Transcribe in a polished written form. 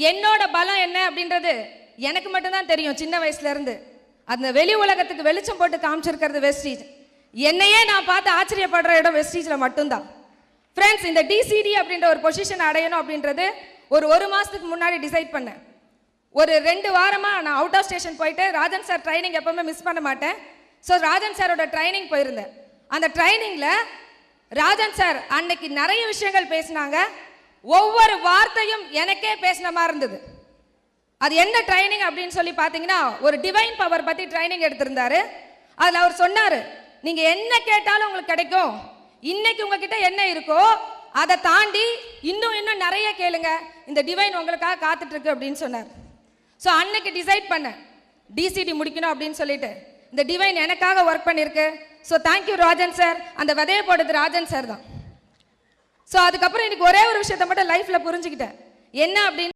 என்னோட பலம் என்ன அப்படின்றது எனக்கு மட்டும்தான் தெரியும். சின்ன வயசுல இருந்து அந்த வெளி உலகத்துக்கு வெளிச்சம் போட்டு காமிச்சிருக்கிறது வெஸ்டீஜ். என்னையே நான் பார்த்து ஆச்சரியப்படுற இடம் வெஸ்டீஜ்ல மட்டும்தான். ஃப்ரெண்ட்ஸ், இந்த டிசிடி அப்படின்ற ஒரு பொசிஷன் அடையணும் அப்படின்றது ஒரு மாசத்துக்கு முன்னாடி டிசைட் பண்ணேன். ஒரு 2 வாரமா நான் அவுட் ஆஃப் ஸ்டேஷன் போயிட்டு ராஜன் சார் ட்ரைனிங் எப்பவுமே மிஸ் பண்ண மாட்டேன். ஸோ ராஜன் சாரோட ட்ரைனிங் போயிருந்தேன். அந்த ட்ரைனிங்ல ராஜன் சார் அன்னைக்கு நிறைய விஷயங்கள் பேசினாங்க. ஒவ்வொரு வார்த்தையும் எனக்கே பேசின மாதிரி இருந்தது. அது என்ன ட்ரைனிங் அப்படின்னு சொல்லி பார்த்தீங்கன்னா, ஒரு டிவைன் பவர் பற்றி ட்ரைனிங் எடுத்திருந்தாரு. அதில் அவர் சொன்னார், நீங்கள் என்ன கேட்டாலும் உங்களுக்கு கிடைக்கும். இன்னைக்கு உங்ககிட்ட என்ன இருக்கோ அதை தாண்டி இன்னும் நிறைய கேளுங்க, இந்த டிவைன் உங்களுக்காக காத்துட்டு இருக்கு அப்படின்னு சொன்னார். ஸோ அன்னைக்கு டிசைட் பண்ணேன் டிசிடி முடிக்கணும் அப்படின்னு சொல்லிட்டு. இந்த டிவைன் எனக்காக ஒர்க் பண்ணியிருக்கு. So thank you Rajan sir. அந்த விதையை போடுறது ராஜன் சார் தான். ஸோ அதுக்கப்புறம் இன்னைக்கு ஒரே ஒரு விஷயத்தை மட்டும் லைஃப்ல புரிஞ்சுக்கிட்டேன். என்ன அப்படின்னு